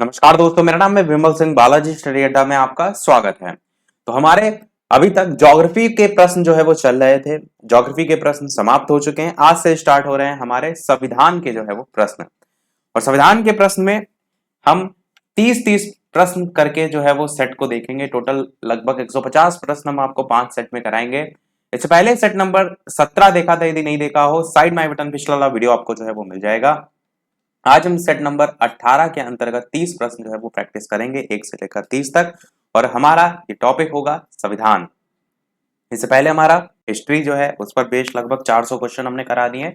नमस्कार दोस्तों, मेरा नाम है विमल सिंह। बालाजी स्टडी अड्डा में आपका स्वागत है। तो हमारे अभी तक ज्योग्राफी के प्रश्न जो है वो चल रहे थे। ज्योग्राफी के प्रश्न समाप्त हो चुके हैं। आज से स्टार्ट हो रहे हैं हमारे संविधान के जो है वो प्रश्न। और संविधान के प्रश्न में हम 30-30 प्रश्न करके जो है वो सेट को देखेंगे। टोटल लगभग 150 प्रश्न हम आपको 5 सेट में कराएंगे। इससे पहले सेट नंबर 17 देखा था, यदि नहीं देखा हो साइड माई बटन पिछला वाला वीडियो आपको जो है वो मिल जाएगा। आज हम सेट नंबर 18 के अंतर्गत 30 प्रश्न जो है वो प्रैक्टिस करेंगे 1 से लेकर 30 तक। और हमारा ये टॉपिक होगा संविधान। इससे पहले हमारा हिस्ट्री जो है उस पर बेस्ड लगभग 400 क्वेश्चन हमने करा दिए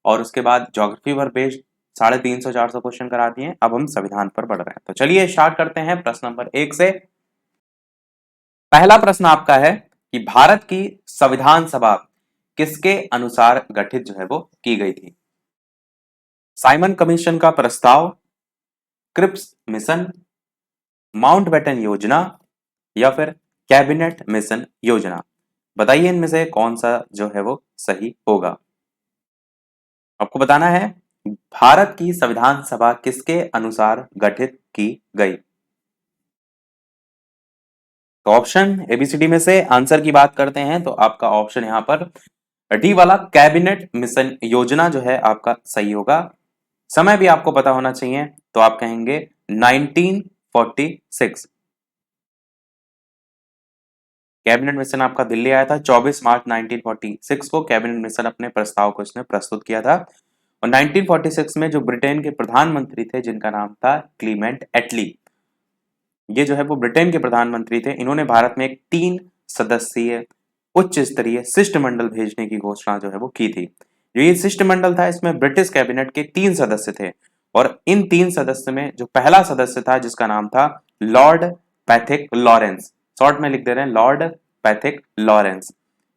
और उसके बाद ज्योग्राफी पर बेस्ड 350-400 क्वेश्चन करा दिए। अब हम संविधान पर बढ़ रहे हैं। तो चलिए स्टार्ट करते हैं प्रश्न नंबर 1 से। पहला प्रश्न आपका है कि भारत की संविधान सभा किसके अनुसार गठित जो है वो की गई थी? साइमन कमीशन का प्रस्ताव, क्रिप्स मिशन, माउंटबेटन योजना या फिर कैबिनेट मिशन योजना? बताइए इनमें से कौन सा जो है वो सही होगा। आपको बताना है भारत की संविधान सभा किसके अनुसार गठित की गई। तो ऑप्शन एबीसीडी में से आंसर की बात करते हैं तो आपका ऑप्शन यहां पर डी वाला कैबिनेट मिशन योजना जो है आपका सही होगा। समय भी आपको पता होना चाहिए तो आप कहेंगे 1946। कैबिनेट मिशन आपका दिल्ली आया था 24 मार्च 1946 को। कैबिनेट मिशन अपने प्रस्ताव को इसने प्रस्तुत किया था। और 1946 में जो ब्रिटेन के प्रधानमंत्री थे जिनका नाम था क्लीमेंट एटली, ये जो है वो ब्रिटेन के प्रधानमंत्री थे। इन्होंने भारत में एक 3 सदस्यीय उच्च स्तरीय शिष्टमंडल भेजने की घोषणा जो है वो की थी। जो ये शिष्टमंडल था इसमें ब्रिटिश कैबिनेट के 3 सदस्य थे। और इन 3 सदस्य में जो पहला सदस्य था जिसका नाम था लॉर्ड पैथिक लॉरेंस, शॉर्ट में लिख दे रहे हैं लॉर्ड पैथिक लॉरेंस,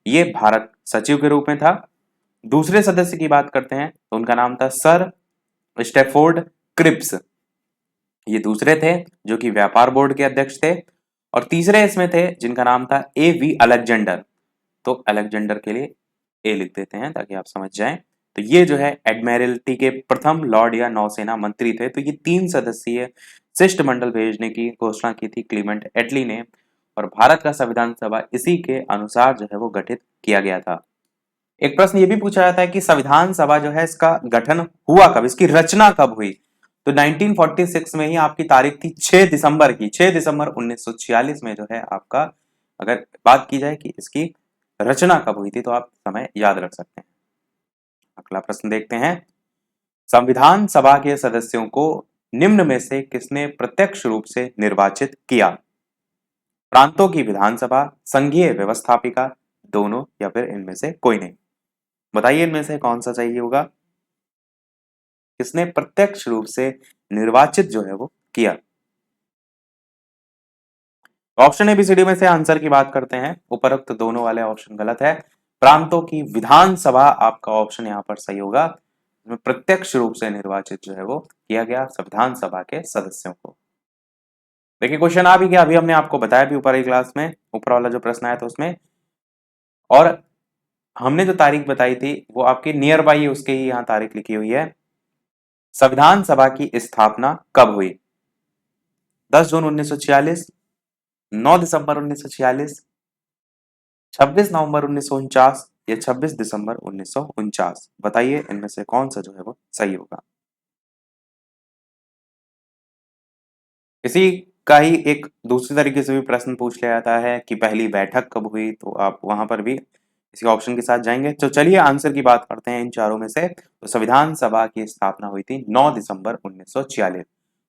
ये भारत सचिव के रूप में था। दूसरे सदस्य की बात करते हैं तो उनका नाम था सर स्टेफोर्ड क्रिप्स, ये दूसरे थे जो कि व्यापार बोर्ड के अध्यक्ष थे। और तीसरे इसमें थे जिनका नाम था ए वी अलेक्जेंडर, तो अलेक्जेंडर के लिए ए लिख देते हैं ताकि आप समझ जाएं। तो ये जो है एडमिरल्टी के प्रथम लॉर्ड या नौसेना मंत्री थे। तो ये 3 सदस्यीय शिष्टमंडल भेजने की घोषणा की थी क्लीमेंट एटली ने। और भारत का संविधान सभा इसी के अनुसार जो है वो गठित किया गया था। एक प्रश्न ये भी पूछा जाता है कि संविधान सभा जो है इसका गठन हुआ कब, इसकी रचना कब हुई? तो 1946 में ही आपकी तारीख थी 6 दिसंबर की। 6 दिसंबर 1946 में जो है आपका, अगर बात की जाए कि इसकी रचना कब हुई थी तो आप समय याद रख सकते हैं। अगला प्रश्न देखते हैं। संविधान सभा के सदस्यों को निम्न में से किसने प्रत्यक्ष रूप से निर्वाचित किया? प्रांतों की विधानसभा, संघीय व्यवस्थापिका, दोनों या फिर इनमें से कोई नहीं? बताइए इनमें से कौन सा सही होगा। किसने प्रत्यक्ष रूप से निर्वाचित जो है वो किया? ऑप्शन एबीसीडी में से आंसर की बात करते हैं। उपरोक्त दोनों वाले ऑप्शन गलत है। प्रांतों की विधानसभा आपका ऑप्शन यहाँ पर सही होगा। इसमें प्रत्यक्ष रूप से निर्वाचित जो है वो किया गया संविधान सभा के सदस्यों को। देखिए क्वेश्चन आ भी गया, अभी हमने आपको बताया भी ऊपर की क्लास में, ऊपर वाला जो प्रश्न आया था उसमें। और हमने जो तारीख बताई थी वो आपकी नियर बाई उसके ही यहाँ तारीख लिखी हुई है। संविधान सभा की स्थापना कब हुई? 10 जून 1946, 9 दिसंबर 1946, 26 नवंबर 1949 या 26 दिसंबर 1949? बताइए इनमें से कौन सा जो है वो सही होगा। इसी का ही एक दूसरी तरीके से भी प्रश्न पूछ लिया जाता है कि पहली बैठक कब हुई, तो आप वहां पर भी इसी ऑप्शन के साथ जाएंगे। तो चलिए आंसर की बात करते हैं इन चारों में से। तो संविधान सभा की स्थापना हुई थी 9 दिसंबर 1946।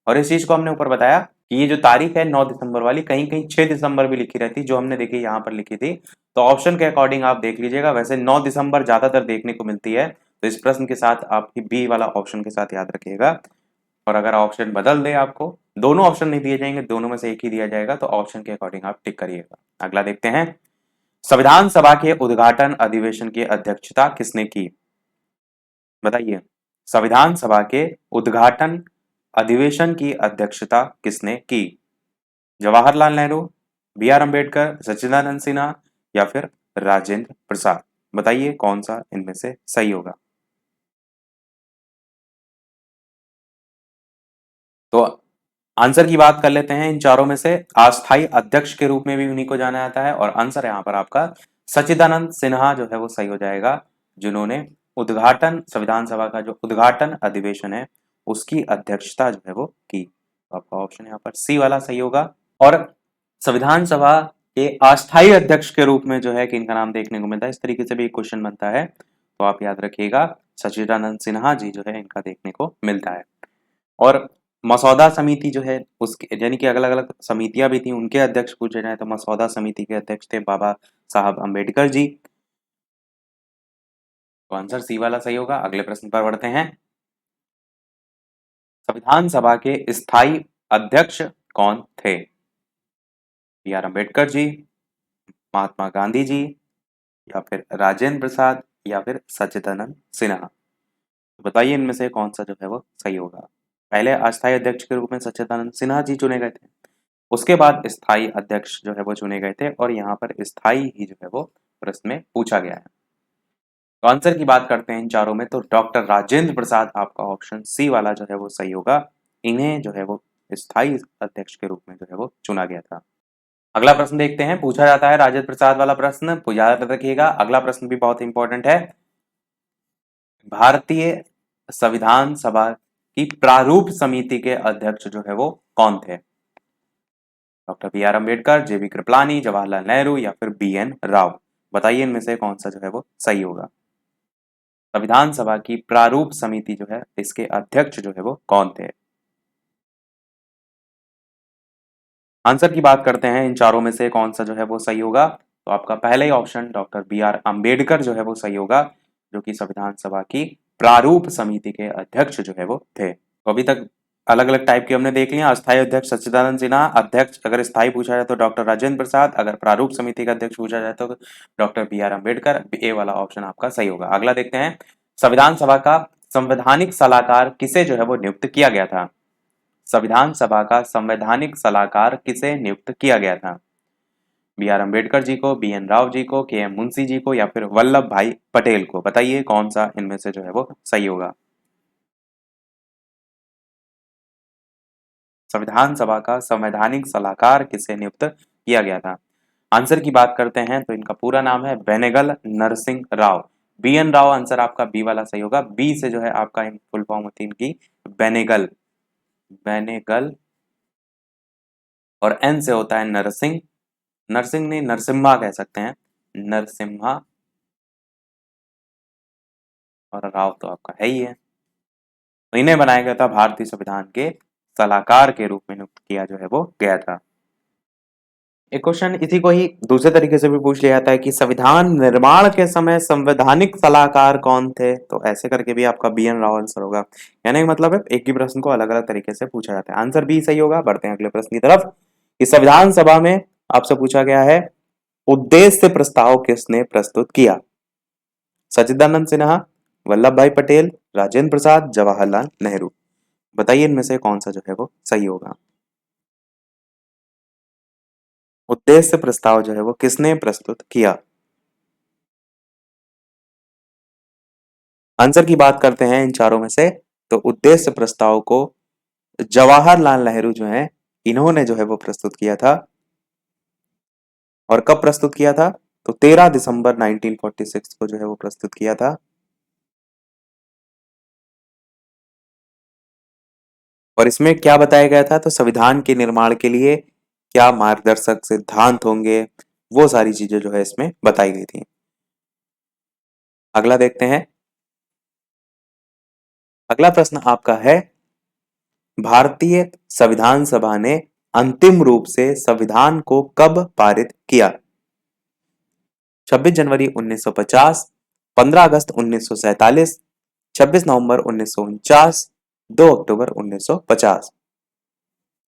और इस चीज को हमने ऊपर बताया कि ये जो तारीख है 9 दिसंबर वाली, कहीं कहीं 6 दिसंबर भी लिखी रहती, जो हमने देखी यहाँ पर लिखी थी। तो ऑप्शन के अकॉर्डिंग आप देख लीजिएगा। वैसे 9 दिसंबर ज्यादातर देखने को मिलती है, तो इस प्रश्न के साथ आपकी बी वाला ऑप्शन के साथ याद रखिएगा। और अगर ऑप्शन बदल दे, आपको दोनों ऑप्शन नहीं दिए जाएंगे, दोनों में से एक ही दिया जाएगा, तो ऑप्शन के अकॉर्डिंग आप टिक करिएगा। अगला देखते हैं। संविधान सभा के उद्घाटन अधिवेशन की अध्यक्षता किसने की? बताइए संविधान सभा के उद्घाटन अधिवेशन की अध्यक्षता किसने की? जवाहरलाल नेहरू, बी आर अम्बेडकर, सच्चिदानंद सिन्हा या फिर राजेंद्र प्रसाद? बताइए कौन सा इनमें से सही होगा। तो आंसर की बात कर लेते हैं इन चारों में से। अस्थाई अध्यक्ष के रूप में भी उन्हीं को जाना जाता है और आंसर यहाँ पर आपका सच्चिदानंद सिन्हा जो है वो सही हो जाएगा, जिन्होंने उद्घाटन संविधान सभा का जो उद्घाटन अधिवेशन है उसकी अध्यक्षता जो है वो की। तो आपका ऑप्शन यहाँ पर सी वाला सही होगा। और संविधान सभा के अस्थाई अध्यक्ष के रूप में जो है कि इनका नाम देखने को मिलता है, इस तरीके से भी एक क्वेश्चन बनता है, तो आप याद रखिएगा सच्चिदानंद सिन्हा जी जो है इनका देखने को मिलता है। और मसौदा समिति जो है उसके यानी कि अलग अलग समितियां भी थी, उनके अध्यक्ष पूछे जाए तो मसौदा समिति के अध्यक्ष थे बाबा साहब अम्बेडकर जी। तो आंसर सी वाला सही होगा। अगले प्रश्न पर बढ़ते हैं। संविधान सभा के स्थायी अध्यक्ष कौन थे? बी आर अम्बेडकर जी, महात्मा गांधी जी, या फिर राजेंद्र प्रसाद, या फिर सच्चिदानंद सिन्हा। बताइए इनमें से कौन सा जो है वो सही होगा। पहले अस्थायी अध्यक्ष के रूप में सच्चिदानंद सिन्हा जी चुने गए थे, उसके बाद स्थायी अध्यक्ष जो है वो चुने गए थे, और यहाँ पर स्थायी ही जो है वो प्रश्न में पूछा गया है। तो आंसर की बात करते हैं इन चारों में, तो डॉक्टर राजेंद्र प्रसाद आपका ऑप्शन सी वाला जो है वो सही होगा। इन्हें जो है वो स्थायी अध्यक्ष के रूप में जो है वो चुना गया था। अगला प्रश्न देखते हैं, पूछा जाता है राजेंद्र प्रसाद वाला प्रश्न, याद रखिएगा अगला प्रश्न भी बहुत इंपॉर्टेंट है। भारतीय संविधान सभा की प्रारूप समिति के अध्यक्ष जो है वो कौन थे? डॉक्टर बी आर अम्बेडकर, जेबी कृपलानी, जवाहरलाल नेहरू, या फिर बी एन राव। बताइए इनमें से कौन सा जो है वो सही होगा। संविधान सभा की प्रारूप समिति जो है इसके अध्यक्ष जो है वो कौन थे? आंसर की बात करते हैं इन चारों में से कौन सा जो है वो सही होगा। तो आपका पहला ही option doctor B R Ambedkar जो है वो सही होगा, जो कि संविधान सभा की प्रारूप समिति के अध्यक्ष जो है वो थे। तो अभी तक अलग अलग टाइप के हमने देख लिया। अस्थायी अध्यक्ष सच्चिदानंद सिन्हा, अध्यक्ष अगर स्थायी पूछा जाए तो डॉक्टर राजेंद्र प्रसाद, अगर प्रारूप समिति का अध्यक्ष पूछा जाए तो डॉक्टर बी आर अम्बेडकर। ए वाला ऑप्शन आपका सही होगा। अगला देखते हैं, संविधान सभा का संवैधानिक सलाहकार किसे जो है वो नियुक्त किया गया था? संविधान सभा का संवैधानिक सलाहकार किसे नियुक्त किया गया था? बी आर अम्बेडकर जी को, बी एन राव जी को, के एम मुंशी जी को, या फिर वल्लभ भाई पटेल को। बताइए कौन सा इनमें से जो है वो सही होगा। संविधान सभा का संवैधानिक सलाहकार किसे नियुक्त किया गया था? आंसर की बात करते हैं तो इनका पूरा नाम है Benegal Narsing Rau. B N Rau answer आपका बी वाला सही होगा। बी से जो है आपका इन फुल फॉर्म होती है इनकी बेनेगल, बेनेगल, और एन से होता है नरसिंह, नरसिंह नहीं नरसिम्हा कह सकते हैं, नरसिम्हा, और राव तो आपका है ही है। तो इन्हें बनाया गया था भारतीय संविधान के सलाहकार के रूप में नियुक्त किया जो है वो गया था। एक क्वेश्चन इसी को ही दूसरे तरीके से भी पूछ लिया जाता है कि संविधान निर्माण के समय संवैधानिक सलाहकार कौन थे? तो ऐसे करके भी आपका बी एन राव आंसर होगा। यानी मतलब है एक ही प्रश्न को अलग अलग तरीके से पूछा जाता है। आंसर बी सही होगा। बढ़ते हैं अगले प्रश्न की तरफ कि संविधान सभा में आपसे पूछा गया है उद्देश्य प्रस्ताव किसने प्रस्तुत किया? सच्चिदानंद सिन्हा, वल्लभ भाई पटेल, राजेंद्र प्रसाद, जवाहरलाल नेहरू। बताइए इनमें से कौन सा जो है वो सही होगा। उद्देश्य प्रस्ताव जो है वो किसने प्रस्तुत किया? आंसर की बात करते हैं इन चारों में से, तो उद्देश्य प्रस्ताव को जवाहरलाल नेहरू जो है इन्होंने जो है वो प्रस्तुत किया था। और कब प्रस्तुत किया था? तो 13 दिसंबर 1946 को जो है वो प्रस्तुत किया था। और इसमें क्या बताया गया था? तो संविधान के निर्माण के लिए क्या मार्गदर्शक सिद्धांत होंगे, वो सारी चीजें जो है इसमें बताई गई थी। अगला देखते हैं। अगला प्रश्न आपका है, भारतीय संविधान सभा ने अंतिम रूप से संविधान को कब पारित किया? 26 जनवरी 1950, 15 अगस्त 1947, 26 नवंबर 1949, 2 अक्टूबर 1950।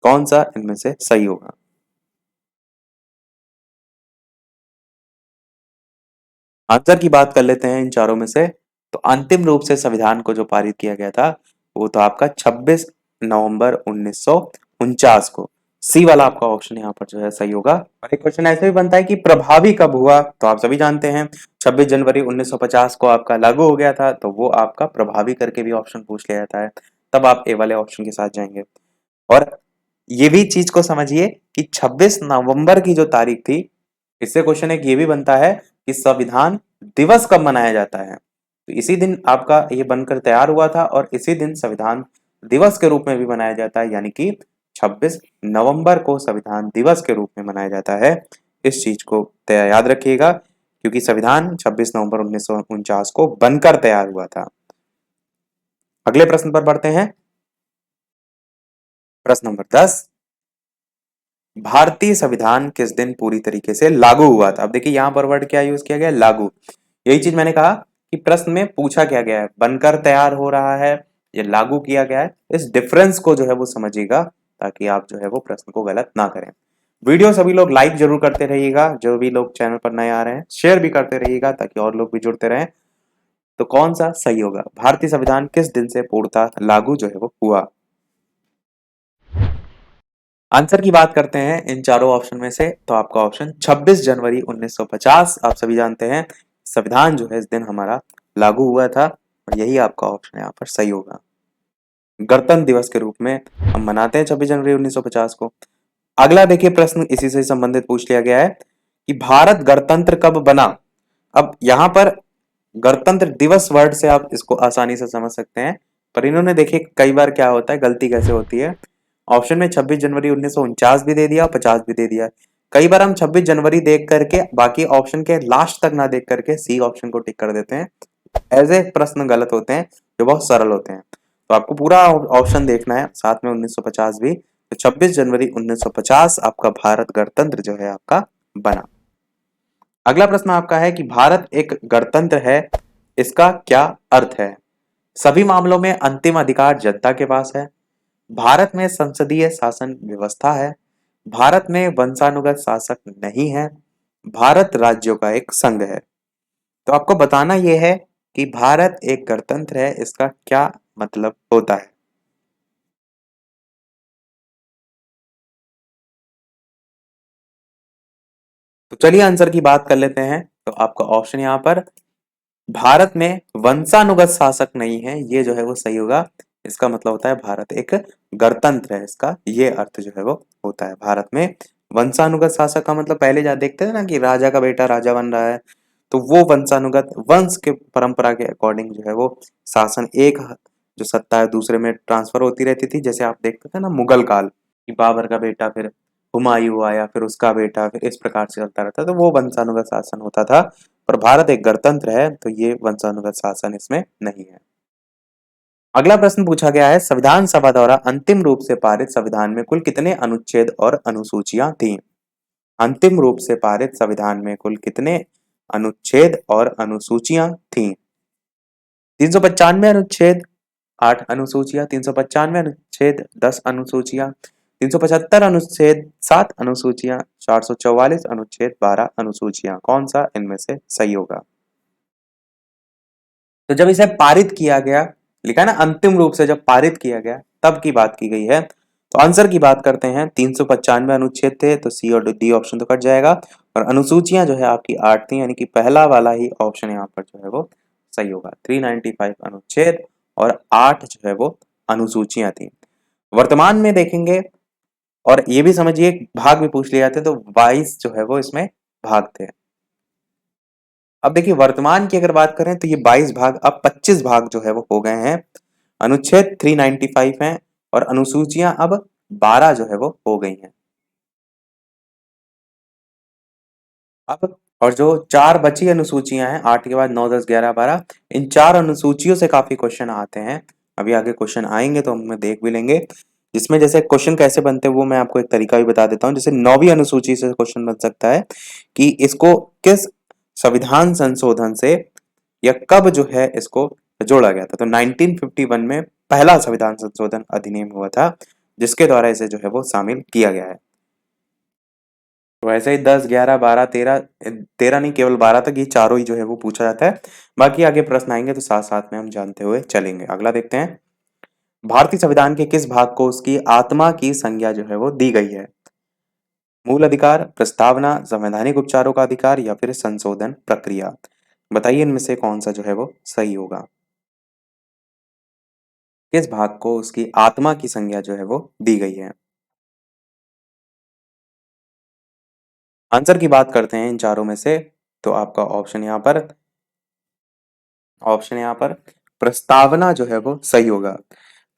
कौन सा इनमें से सही होगा? आंसर की बात कर लेते हैं इन चारों में से, तो अंतिम रूप से संविधान को जो पारित किया गया था वो तो आपका 26 नवंबर 1949 को। सी वाला आपका ऑप्शन यहाँ पर जो है सही होगा। और एक क्वेश्चन ऐसे भी बनता है कि प्रभावी कब हुआ? तो आप सभी जानते हैं 26 जनवरी 1950 को आपका लागू हो गया था, तो वो आपका प्रभावी करके भी ऑप्शन पूछ लिया जाता है, तब आप ए वाले ऑप्शन के साथ जाएंगे। और ये भी चीज को समझिए कि 26 नवंबर की जो तारीख थी, इससे क्वेश्चन एक ये भी बनता है कि संविधान दिवस कब मनाया जाता है। तो इसी दिन आपका ये बनकर तैयार हुआ था और इसी दिन संविधान दिवस के रूप में भी मनाया जाता है, यानी कि 26 नवंबर को संविधान दिवस के रूप में मनाया जाता है। इस चीज को याद रखिएगा, क्योंकि संविधान 26 नवंबर 1949 को बनकर तैयार हुआ था। अगले प्रश्न पर बढ़ते हैं। प्रश्न नंबर 10, भारतीय संविधान किस दिन पूरी तरीके से लागू हुआ था। अब देखिए यहां पर वर्ड क्या यूज किया गया, लागू। यही चीज मैंने कहा कि प्रश्न में पूछा क्या गया है, बनकर तैयार हो रहा है या लागू किया गया है। इस डिफरेंस को जो है वो समझिएगा, ताकि आप जो है वो प्रश्न को गलत ना करें। वीडियो सभी लोग लाइक जरूर करते रहिएगा, जो भी लोग चैनल पर नए आ रहे हैं शेयर भी करते रहिएगा, ताकि और लोग भी जुड़ते रहें। तो कौन सा सही होगा, भारतीय संविधान किस दिन से पूर्णतः लागू जो है वो हुआ। आंसर की बात करते हैं इन चारों ऑप्शन में से, तो आपका ऑप्शन 26 जनवरी 1950। आप सभी जानते हैं संविधान जो है इस दिन हमारा लागू हुआ था, और यही आपका ऑप्शन यहाँ पर सही होगा। गणतंत्र दिवस के रूप में हम मनाते हैं 26 जनवरी 1950 को। अगला देखिए प्रश्न इसी से संबंधित पूछ लिया गया है कि भारत गणतंत्र कब बना। अब यहाँ पर गणतंत्र दिवस वर्ड से आप इसको आसानी से समझ सकते हैं, पर इन्होंने देखिए कई बार क्या होता है, गलती कैसे होती है। ऑप्शन में 26 जनवरी 1949 भी दे दिया, 50 भी दे दिया। कई बार हम 26 जनवरी देख करके बाकी ऑप्शन के लास्ट तक ना देख करके सी ऑप्शन को टिक कर देते हैं। ऐसे प्रश्न गलत होते हैं जो बहुत सरल होते हैं। तो आपको पूरा ऑप्शन देखना है, साथ में 1950 भी। तो 26 जनवरी 1950 आपका भारत गणतंत्र जो है आपका बना। अगला प्रश्न आपका है कि भारत एक गणतंत्र है, इसका क्या अर्थ है। सभी मामलों में अंतिम अधिकार जनता के पास है, भारत में संसदीय शासन व्यवस्था है, भारत में वंशानुगत शासक नहीं है, भारत राज्यों का एक संघ है। तो आपको बताना यह है कि भारत एक गणतंत्र है, इसका क्या मतलब होता है। तो चलिए आंसर की बात कर लेते हैं। तो आपका ऑप्शन यहाँ पर भारत में वंशानुगत शासक नहीं है, ये जो है वो सही होगा। इसका मतलब होता है भारत एक गणतंत्र है, इसका ये अर्थ जो है वो होता है। भारत में वंशानुगत शासक का मतलब पहले जा देखते थे ना कि राजा का बेटा राजा बन रहा है, तो वो वंशानुगत वंश के परंपरा के अकॉर्डिंग जो है वो शासन, एक जो सत्ता है दूसरे में ट्रांसफर होती रहती थी। जैसे आप देखते थे ना मुगल काल कि बाबर का बेटा फिर हुमायूं आया, फिर उसका बेटा, फिर इस प्रकार से चलता रहता, तो वो वंशानुगत शासन होता था। पर भारत एक गणतंत्र है, तो ये वंशानुगत शासन इसमें नहीं है। अगला प्रश्न पूछा गया है, संविधान सभा द्वारा अंतिम रूप से पारित संविधान में कुल कितने अनुच्छेद और अनुसूचियां थीं। अंतिम रूप से पारित संविधान में कुल कितने अनुच्छेद और अनुसूचियां थीं। 395 अनुच्छेद, 8 अनुसूचियां, 395 अनुच्छेद, 10 अनुसूचियां, 375 अनुच्छेद, 7 अनुसूचियां, 444 अनुच्छेद, 12 अनुसूचियां। कौन सा इनमें से सही होगा। तो जब इसे पारित किया गया, लिखा है ना अंतिम रूप से जब पारित किया गया, तब की बात की गई है। तो आंसर की बात करते हैं, 395 अनुच्छेद थे, तो सी और डी ऑप्शन तो कट जाएगा। और अनुसूचियां जो है आपकी 8 थी, यानी कि पहला वाला ही ऑप्शन यहाँ पर जो है वो सही होगा। 395 अनुच्छेद और 8 जो है वो अनुसूचियां थी। वर्तमान में देखेंगे, और ये भी समझिए भाग भी पूछ लिए जाते हैं, तो 22 जो है वो इसमें भाग थे। अब देखिए वर्तमान की अगर बात करें तो ये 22 भाग अब 25 भाग जो है वो हो गए हैं। अनुच्छेद 395 हैं और अनुसूचियां अब 12 जो है वो हो गई हैं। अब और जो चार बची अनुसूचियां हैं, 8 के बाद 9, 10, 11, 12, इन चार अनुसूचियों से काफी क्वेश्चन आते हैं। अभी आगे क्वेश्चन आएंगे तो हम देख भी लेंगे, जिसमें जैसे क्वेश्चन कैसे बनते हैं वो मैं आपको एक तरीका भी बता देता हूँ। जैसे 9वीं अनुसूची से क्वेश्चन बन सकता है कि इसको किस संविधान संशोधन से या कब जो है इसको जोड़ा गया था। तो 1951 में पहला संविधान संशोधन अधिनियम हुआ था, जिसके द्वारा इसे जो है वो शामिल किया गया है। तो ऐसे ही 10, 11, 12, 13, 13 नहीं केवल 12 तक ये चारों ही जो है वो पूछा जाता है। बाकी आगे प्रश्न आएंगे तो साथ साथ में हम जानते हुए चलेंगे। अगला देखते हैं, भारतीय संविधान के किस भाग को उसकी आत्मा की संज्ञा जो है वो दी गई है। मूल अधिकार, प्रस्तावना, संवैधानिक उपचारों का अधिकार या फिर संशोधन प्रक्रिया। बताइए इनमें से कौन सा जो है वो सही होगा। किस भाग को उसकी आत्मा की संज्ञा जो है वो दी गई है। आंसर की बात करते हैं इन चारों में से, तो आपका ऑप्शन यहाँ पर प्रस्तावना जो है वो सही होगा।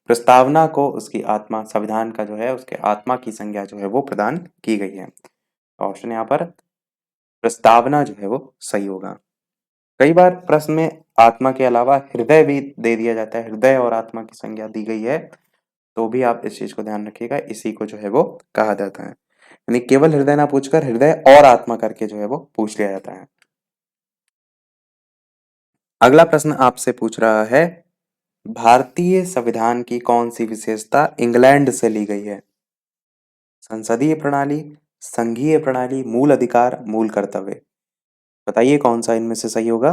प्रस्तावना को उसकी आत्मा, संविधान का जो है उसके आत्मा की संज्ञा जो है वो प्रदान की गई है। ऑप्शन यहाँ पर प्रस्तावना जो है वो सही होगा। कई बार प्रश्न में आत्मा के अलावा हृदय भी दे दिया जाता है, हृदय और आत्मा की संज्ञा दी गई है, तो भी आप इस चीज को ध्यान रखिएगा, इसी को जो है वो कहा जाता है। यानी केवल हृदय ना पूछकर हृदय और आत्मा करके जो है वो पूछ लिया जाता है। अगला प्रश्न आपसे पूछ रहा है, भारतीय संविधान की कौन सी विशेषता इंग्लैंड से ली गई है? संसदीय प्रणाली, संघीय प्रणाली, मूल अधिकार, मूल कर्तव्य। बताइए कौन सा इनमें से सही होगा?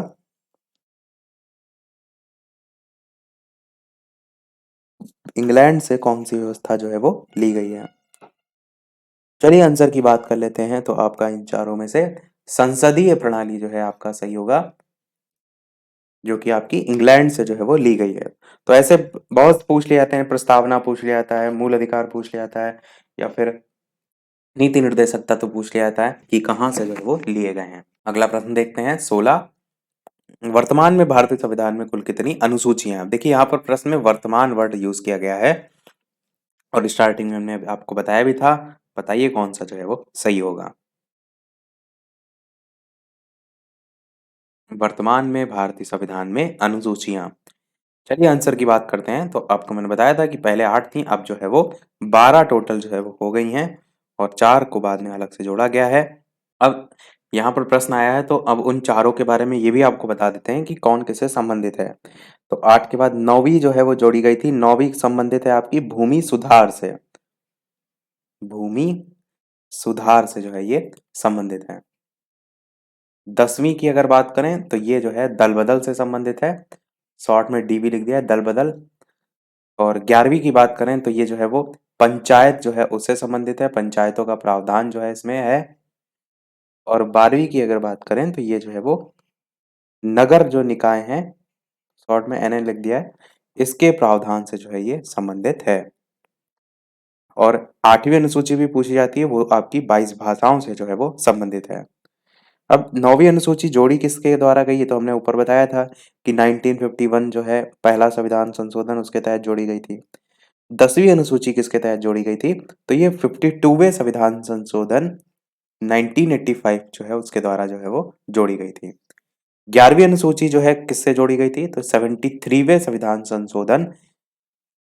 इंग्लैंड से कौन सी व्यवस्था जो है वो ली गई है? चलिए आंसर की बात कर लेते हैं, तो आपका इन चारों में से संसदीय प्रणाली जो है आपका सही होगा, जो कि आपकी इंग्लैंड से जो है वो ली गई है। तो ऐसे बहुत पूछ लिए जाते हैं, प्रस्तावना पूछ लिया जाता है, मूल अधिकार पूछ लिया जाता है, या फिर नीति निर्देशकता तो पूछ लिया जाता है कि कहाँ से जो है वो लिए गए हैं। अगला प्रश्न देखते हैं 16। वर्तमान में भारतीय संविधान में कुल कितनी अनुसूचियां हैं? देखिए यहाँ पर प्रश्न में वर्तमान वर्ड यूज किया गया है, और स्टार्टिंग में हमने आपको बताया भी था। बताइए कौन सा जो है वो सही होगा। वर्तमान में भारतीय संविधान में अनुसूचियां, चलिए आंसर की बात करते हैं। तो आपको मैंने बताया था कि पहले 8 थी, अब जो है वो 12 टोटल जो है वो हो गई हैं, और 4 को बाद में अलग से जोड़ा गया है। अब यहाँ पर प्रश्न आया है, तो अब उन चारों के बारे में ये भी आपको बता देते हैं कि कौन किससे संबंधित है। तो 8 के बाद 9वीं जो है वो जोड़ी गई थी, 9वीं संबंधित है आपकी भूमि सुधार से। भूमि सुधार से जो है ये संबंधित है। 10वीं की अगर बात करें तो ये जो है दल बदल से संबंधित है, शॉर्ट में डीबी लिख दिया है, दल बदल। और 11वीं की बात करें तो ये जो है वो पंचायत जो है उससे संबंधित है, पंचायतों का प्रावधान जो है इसमें है। और 12वीं की अगर बात करें तो ये जो है वो नगर जो निकाय हैं, शॉर्ट में एनए लिख दिया है, इसके प्रावधान से जो है ये संबंधित है। और 8वीं अनुसूची भी पूछी जाती है, वो आपकी 22 भाषाओं से जो है वो संबंधित है। अब 9वीं अनुसूची जोड़ी किसके द्वारा गई है, तो हमने ऊपर बताया था कि 1951 जो है पहला संविधान संशोधन, उसके तहत जोड़ी गई थी। 10वीं अनुसूची किसके तहत जोड़ी गई थी, तो ये 52वें संविधान संशोधन 1985 जो है उसके द्वारा जो है वो जोड़ी गई थी। 11वीं अनुसूची जो है किससे जोड़ी गई थी, तो 73वें संविधान संशोधन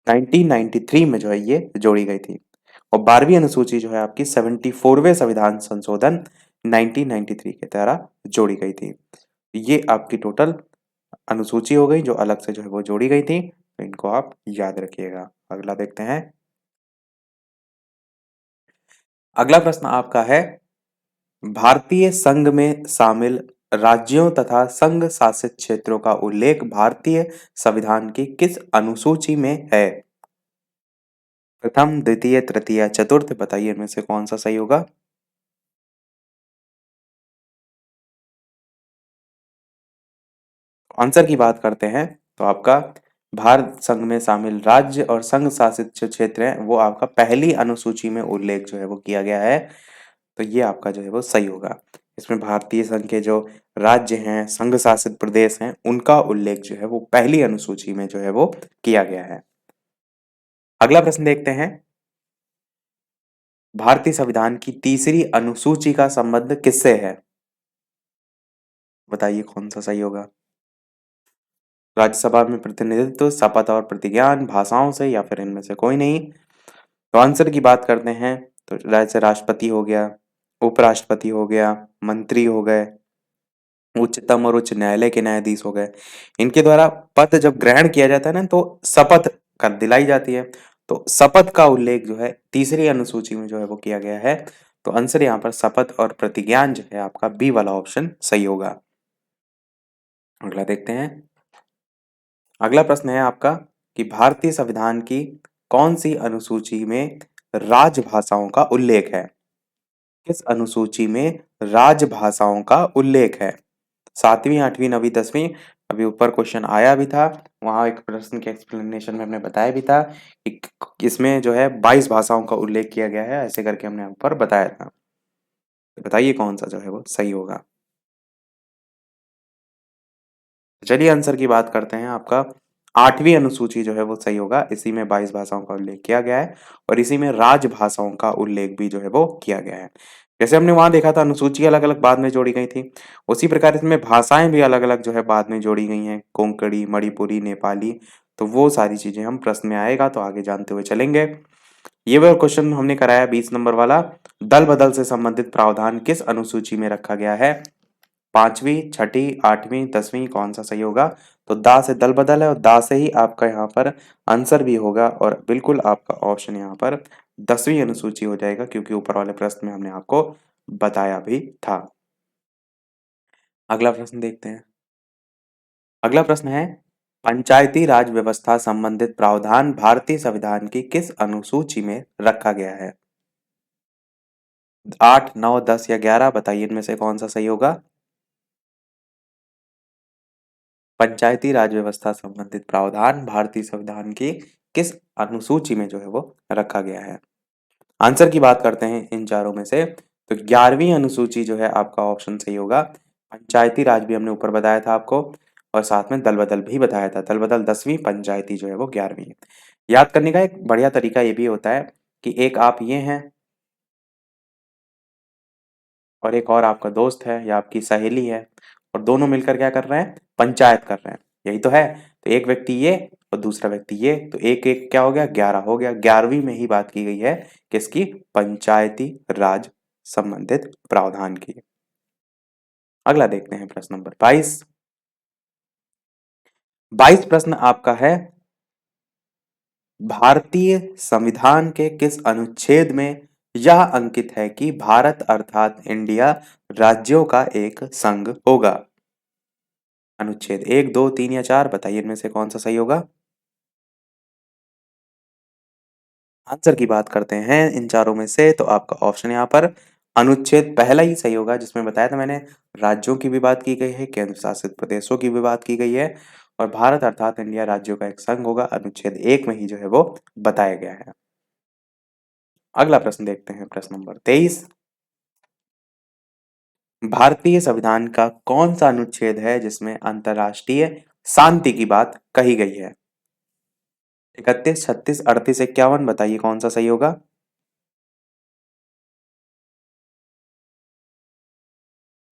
1993 में जो है ये जोड़ी गई थी। और 12वीं अनुसूची जो है आपकी 74वें संविधान संशोधन 1993 के द्वारा जोड़ी गई थी। ये आपकी टोटल अनुसूची हो गई जो अलग से जो है वो जोड़ी गई थी, तो इनको आप याद रखिएगा। अगला देखते हैं। अगला प्रश्न आपका है, भारतीय संघ में शामिल राज्यों तथा संघ शासित क्षेत्रों का उल्लेख भारतीय संविधान की किस अनुसूची में है? प्रथम, द्वितीय, तृतीय, चतुर्थ। बताइए इनमें से कौन सा सही होगा। आंसर की बात करते हैं, तो आपका भारत संघ में शामिल राज्य और संघ शासित जो क्षेत्र हैं वो आपका पहली अनुसूची में उल्लेख जो है वो किया गया है, तो ये आपका जो है वो सही होगा। इसमें भारतीय संघ के जो राज्य हैं, संघ शासित प्रदेश हैं, उनका उल्लेख जो है वो पहली अनुसूची में जो है वो किया गया है। अगला प्रश्न देखते हैं। भारतीय संविधान की तीसरी अनुसूची का संबंध किससे है? बताइए कौन सा सही होगा। राज्यसभा में प्रतिनिधित्व, शपथ और प्रतिज्ञान, भाषाओं से, या फिर इनमें से कोई नहीं। तो आंसर की बात करते हैं, तो जैसे राष्ट्रपति हो गया, उपराष्ट्रपति हो गया, मंत्री हो गए, उच्चतम और उच्च न्यायालय के न्यायाधीश हो गए, इनके द्वारा पद जब ग्रहण किया जाता है ना, तो शपथ कर दिलाई जाती है। तो शपथ का उल्लेख जो है तीसरी अनुसूची में जो है वो किया गया है। तो आंसर यहाँ पर शपथ और प्रतिज्ञान जो है आपका बी वाला ऑप्शन सही होगा। अगला देखते हैं। अगला प्रश्न है आपका कि भारतीय संविधान की कौन सी अनुसूची में राजभाषाओं का उल्लेख है? किस अनुसूची में राजभाषाओं का उल्लेख है? 7वीं, 8वीं, 9वीं, 10वीं। अभी ऊपर क्वेश्चन आया भी था, वहां एक प्रश्न के एक्सप्लेनेशन में हमने बताया भी था कि इसमें जो है 22 भाषाओं का उल्लेख किया गया है, ऐसे करके हमने ऊपर बताया था। बताइए कौन सा जो है वो सही होगा। चलिए आंसर की बात करते हैं। आपका 8वीं अनुसूची जो है वो सही होगा। इसी में 22 भाषाओं का उल्लेख किया गया है और इसी में राजभाषाओं का उल्लेख भी जो है वो किया गया है। जैसे हमने वहां देखा था अनुसूची अलग-अलग बाद में जोड़ी गई थी, उसी प्रकार इसमें भाषाएं भी अलग-अलग जो है बाद में जोड़ी गई हैं, कोंकणी, मणिपुरी, नेपाली। तो वो सारी चीजें हम प्रश्न में आएगा तो आगे जानते हुए चलेंगे। ये वाला क्वेश्चन हमने कराया 20 नंबर वाला। दल बदल से संबंधित प्रावधान किस अनुसूची में रखा गया है? 5वीं, छठी, 8वीं, 10वीं, कौन सा सही होगा? तो दा से दल बदल है और दा से ही आपका यहाँ पर आंसर भी होगा और बिल्कुल आपका ऑप्शन यहाँ पर 10वीं अनुसूची हो जाएगा, क्योंकि ऊपर वाले प्रश्न में हमने आपको बताया भी था। अगला प्रश्न देखते हैं। अगला प्रश्न है, पंचायती राज व्यवस्था संबंधित प्रावधान भारतीय संविधान की किस अनुसूची में रखा गया है? 8, 9, 10 या 11, बताइए इनमें से कौन सा सही होगा? पंचायती राज व्यवस्था संबंधित प्रावधान भारतीय संविधान की किस अनुसूची में जो है वो रखा गया है? आंसर की बात करते हैं इन चारों में से, तो 11वीं अनुसूची जो है आपका ऑप्शन सही होगा। पंचायती राज भी हमने ऊपर बताया था आपको और साथ में दल बदल भी बताया था। दल बदल 10वीं, पंचायती जो है वो 11वीं। याद करने का एक बढ़िया तरीका ये भी होता है कि एक आप ये हैं और एक और आपका दोस्त है या आपकी सहेली है और दोनों मिलकर क्या कर रहे हैं? पंचायत कर रहे हैं। यही तो है। तो एक व्यक्ति ये और दूसरा व्यक्ति ये, तो एक एक क्या हो गया? 11 हो गया। 11वीं में ही बात की गई है किसकी? पंचायती राज संबंधित प्रावधान की। अगला देखते हैं प्रश्न नंबर 22। 22 प्रश्न आपका है, भारतीय संविधान के किस अनुच्छेद में यह अंकित है कि भारत अर्थात इंडिया राज्यों का एक संघ होगा? अनुच्छेद 1, 2, 3 या 4, बताइए इनमें से कौन सा सही होगा? आंसर की बात करते हैं इन चारों में से, तो आपका ऑप्शन यहाँ पर अनुच्छेद पहला ही सही होगा, जिसमें बताया था मैंने राज्यों की भी बात की गई है, केंद्र शासित प्रदेशों की भी बात की गई है और भारत अर्थात इंडिया राज्यों का एक संघ होगा। अनुच्छेद 1 में ही जो है वो बताया गया है। अगला प्रश्न देखते हैं, प्रश्न नंबर 23। भारतीय संविधान का कौन सा अनुच्छेद है जिसमें अंतर्राष्ट्रीय शांति की बात कही गई है? 31, 36, 38, 51, बताइए कौन सा सही होगा?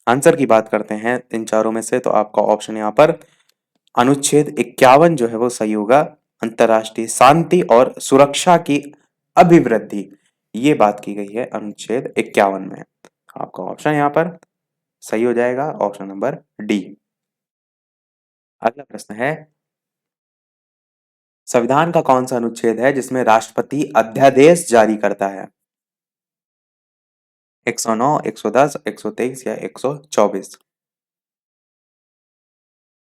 आंसर की बात करते हैं इन चारों में से, तो आपका ऑप्शन यहाँ पर अनुच्छेद 51 जो है वो सही होगा। अंतर्राष्ट्रीय शांति और सुरक्षा की अभिवृद्धि, ये बात की गई है अनुच्छेद 51 में। आपका ऑप्शन यहाँ पर सही हो जाएगा, ऑप्शन नंबर डी। अगला प्रश्न है, संविधान का कौन सा अनुच्छेद है जिसमें राष्ट्रपति अध्यादेश जारी करता है? 109, 110, 123 या 124?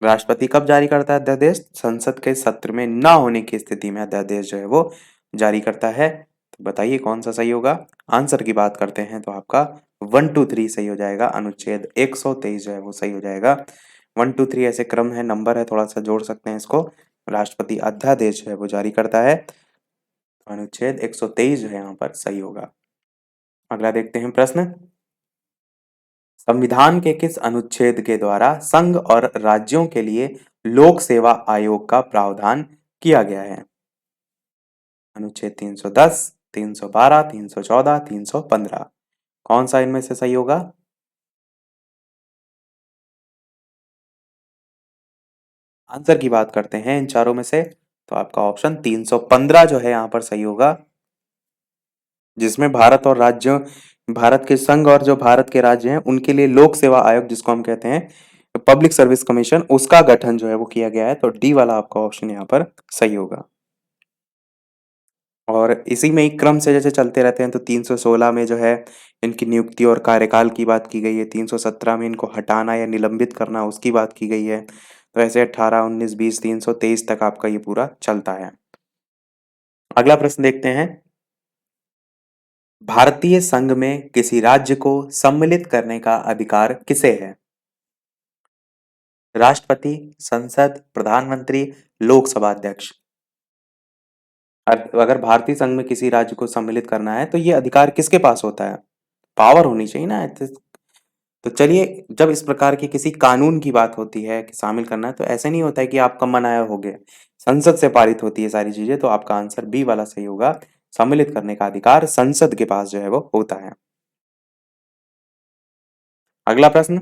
राष्ट्रपति कब जारी करता है अध्यादेश? संसद के सत्र में ना होने की स्थिति में अध्यादेश जो है वो जारी करता है। तो बताइए कौन सा सही होगा? आंसर की बात करते हैं तो आपका 1, 2, 3 सही हो जाएगा। अनुच्छेद 123 जो है वो सही हो जाएगा। 1, 2, 3 ऐसे क्रम है, नंबर है, थोड़ा सा जोड़ सकते हैं इसको। राष्ट्रपति अध्यादेश जो है वो जारी करता है। अनुच्छेद 123 जो है यहाँ पर सही होगा। अगला देखते हैं प्रश्न, संविधान के किस अनुच्छेद के द्वारा संघ और राज्यों के लिए लोक सेवा आयोग का प्रावधान किया गया है? अनुच्छेद 310, 312, 314, 315, कौन सा इनमें से सही होगा? आंसर की बात करते हैं इन चारों में से, तो आपका ऑप्शन 315 जो है यहाँ पर सही होगा, जिसमें भारत और राज्यों, भारत के संघ और जो भारत के राज्य हैं उनके लिए लोक सेवा आयोग, जिसको हम कहते हैं पब्लिक सर्विस कमीशन, उसका गठन जो है वो किया गया है। तो डी वाला आपका ऑप्शन यहाँ पर सही होगा। और इसी में एक क्रम से जैसे चलते रहते हैं, तो 316 में जो है इनकी नियुक्ति और कार्यकाल की बात की गई है। 317 में इनको हटाना या निलंबित करना उसकी बात की गई है। तो ऐसे 18, 19, 20, 323 तक आपका ये पूरा चलता है। अगला प्रश्न देखते हैं, भारतीय संघ में किसी राज्य को सम्मिलित करने का अधिकार किसे है? राष्ट्रपति, संसद, प्रधानमंत्री, लोकसभा अध्यक्ष? अगर भारतीय संघ में किसी राज्य को सम्मिलित करना है तो ये अधिकार किसके पास होता है? पावर होनी चाहिए ना। तो चलिए, जब इस प्रकार की किसी कानून की बात होती है कि शामिल करना है, तो ऐसे नहीं होता है कि आपका मन आया हो गया। संसद से पारित होती है सारी चीजें, तो आपका आंसर बी वाला सही होगा। सम्मिलित करने का अधिकार संसद के पास जो है वो होता है। अगला प्रश्न,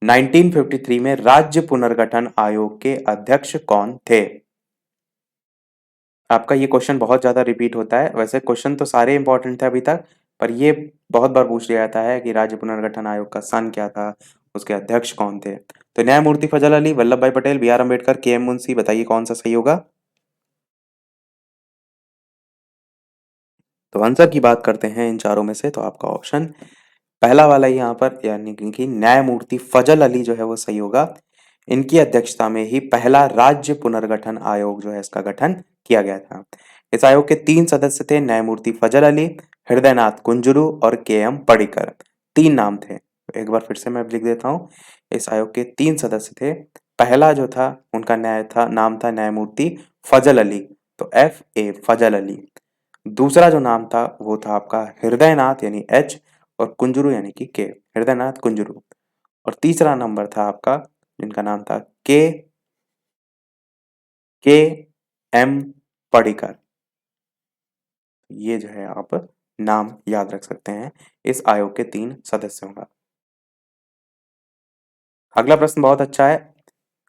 1953 में राज्य पुनर्गठन आयोग के अध्यक्ष कौन थे? आपका ये क्वेश्चन बहुत ज्यादा रिपीट होता है। वैसे क्वेश्चन तो सारे इंपॉर्टेंट थे अभी तक, पर ये बहुत बार पूछ लिया जाता है कि राज्य पुनर्गठन आयोग का सन क्या था, उसके अध्यक्ष कौन थे। तो न्यायमूर्ति फजल अली, वल्लभ भाई पटेल, बी आर अम्बेडकर, के एम मुंशी, बताइए कौन सा सही होगा। तो आंसर की बात करते हैं इन चारों में से, तो आपका ऑप्शन पहला वाला ही यहाँ पर, यानी कि न्यायमूर्ति फजल अली जो है वो सही होगा। इनकी अध्यक्षता में ही पहला राज्य पुनर्गठन आयोग जो है इसका गठन किया गया था। इस आयोग के 3 सदस्य थे, न्यायमूर्ति फजल अली, हृदयनाथ कुंजरू और के एम पडिक्कर। 3 नाम थे। एक बार फिर से मैं लिख देता हूँ। इस आयोग के 3 सदस्य थे। पहला जो था उनका न्याय था, नाम था न्यायमूर्ति फजल अली, तो एफ ए फजल अली। दूसरा जो नाम था वो था आपका हृदयनाथ यानी एच, और कुंजरू यानी कि के, हृदयनाथ कुंजरू। और तीसरा नंबर था आपका, जिनका नाम था के एम पडिक्कर। ये जो है आप नाम याद रख सकते हैं इस आयोग के 3 सदस्यों का। अगला प्रश्न बहुत अच्छा है,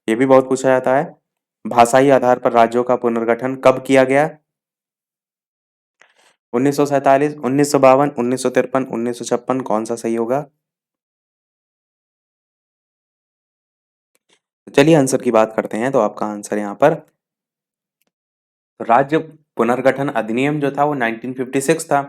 ये भी बहुत पूछा जाता है। भाषाई आधार पर राज्यों का पुनर्गठन कब किया गया? 1947, 1952, 1953, 1956, कौन सा सही होगा? तो चलिए आंसर की बात करते हैं। तो आपका आंसर यहाँ पर, राज्य पुनर्गठन अधिनियम जो था वो 1956 था।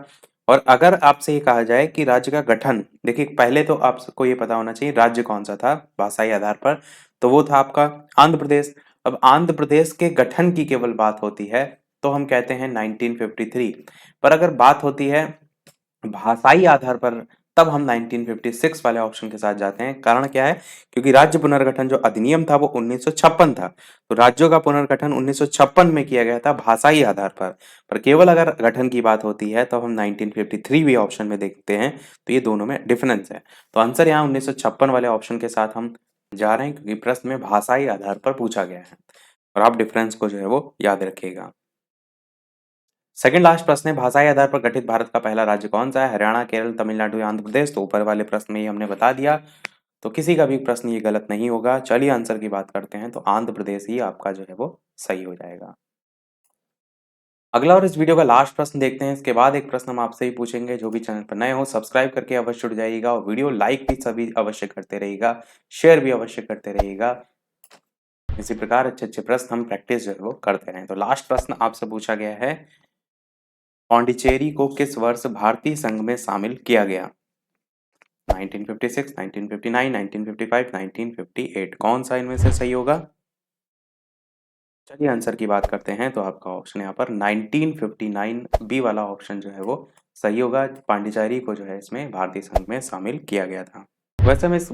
और अगर आपसे ये कहा जाए कि राज्य का गठन, देखिए पहले तो आपको ये पता होना चाहिए राज्य कौन सा था भाषाई आधार पर, तो वो था आपका आंध्र प्रदेश। अब आंध्र प्रदेश के गठन की केवल बात होती है तो हम कहते हैं 1953। पर अगर बात होती है भाषाई आधार पर, तब हम 1956 वाले ऑप्शन के साथ जाते हैं। कारण क्या है? क्योंकि राज्य पुनर्गठन जो अधिनियम था वो 1956 था, तो राज्यों का पुनर्गठन 1956 में किया गया था भाषाई आधार पर केवल अगर गठन की बात होती है तो हम 1953 भी ऑप्शन में देखते हैं। तो ये दोनों में डिफरेंस है। तो आंसर यहाँ 1956 वाले ऑप्शन के साथ हम जा रहे हैं, क्योंकि प्रश्न में भाषाई आधार पर पूछा गया है। और आप डिफरेंस को जो है वो याद रखिएगा। सेकंड लास्ट प्रश्न है, भाषाई आधार पर गठित भारत का पहला राज्य कौन सा है? हरियाणा, केरल, तमिलनाडु या आंध्र प्रदेश? तो ऊपर वाले प्रश्न में ही हमने बता दिया, तो किसी का भी प्रश्न ये गलत नहीं होगा। चलिए आंसर की बात करते हैं, तो आंध्र प्रदेश ही आपका जो है वो सही हो जाएगा। अगला और इस वीडियो का लास्ट प्रश्न देखते हैं। इसके बाद एक प्रश्न हम आपसे ही पूछेंगे। जो भी चैनल पर नए हो सब्सक्राइब करके अवश्य जुड़ जाइएगा, और वीडियो लाइक भी सभी अवश्य करते रहिएगा, शेयर भी अवश्य करते रहिएगा। इसी प्रकार अच्छे अच्छे प्रश्न हम प्रैक्टिस जो है वो करते रहें। तो लास्ट प्रश्न आपसे पूछा गया है, पौंडीचेरी को किस वर्ष भारतीय संघ में शामिल किया गया? 1956, 1959, 1955, 1958, कौन सा इनमें से सही होगा? चलिए आंसर की बात करते हैं। तो आपका ऑप्शन यहाँ पर 1959 बी वाला ऑप्शन जो है वो सही होगा। पांडिचेरी को जो है इसमें भारतीय संघ में शामिल किया गया था। वैसे हम इस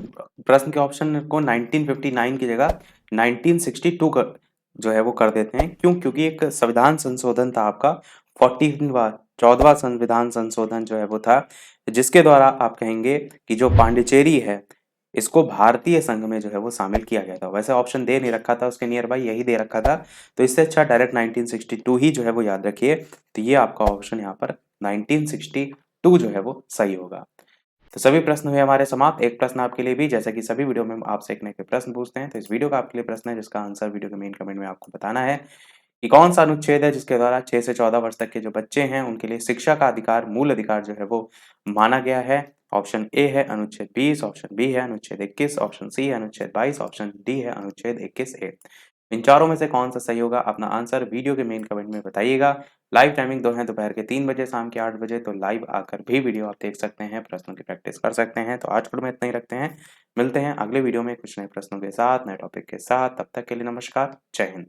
प्रश्न के ऑप्शन को 1959 की जगह 1962 कर जो है वो कर देते हैं। क्यों? क्योंकि एक संविधान संशोधन था आपका, 14वां 14वां संविधान संशोधन जो है वो था, जिसके द्वारा आप कहेंगे कि जो पांडिचेरी है इसको भारतीय संघ में जो है वो शामिल किया गया था। वैसे ऑप्शन दे नहीं रखा था, उसके नियर बाई यही दे रखा था, तो इससे अच्छा डायरेक्ट 1962 ही जो है वो याद रखिए। तो ये आपका ऑप्शन यहाँ पर 1962 जो है वो सही होगा। तो सभी प्रश्न हुए हमारे समाप्त। एक प्रश्न आपके लिए भी, जैसा कि सभी वीडियो में हम आपसे एक न एक प्रश्न पूछते हैं, तो इस वीडियो का आपके लिए प्रश्न है जिसका आंसर वीडियो के मेन कमेंट में आपको बताना है कि कौन सा अनुच्छेद है जिसके द्वारा 6 से 14 वर्ष तक के जो बच्चे हैं उनके लिए शिक्षा का अधिकार, मूल अधिकार जो है वो माना गया है। ऑप्शन ए है अनुच्छेद 20, ऑप्शन बी है अनुच्छेद 21, ऑप्शन सी है अनुच्छेद 22, ऑप्शन डी है अनुच्छेद 21 ए। इन चारों में से कौन सा सही होगा? अपना आंसर वीडियो के मेन कमेंट में बताइएगा। लाइव टाइमिंग दो है, दोपहर के 3 बजे, शाम के 8 बजे, तो लाइव आकर भी वीडियो आप देख सकते हैं, प्रश्नों की प्रैक्टिस कर सकते हैं। तो आज में इतना ही रखते हैं, मिलते हैं अगले वीडियो में कुछ नए प्रश्नों के साथ, नए टॉपिक के साथ। तब तक के लिए नमस्कार, जय हिंद।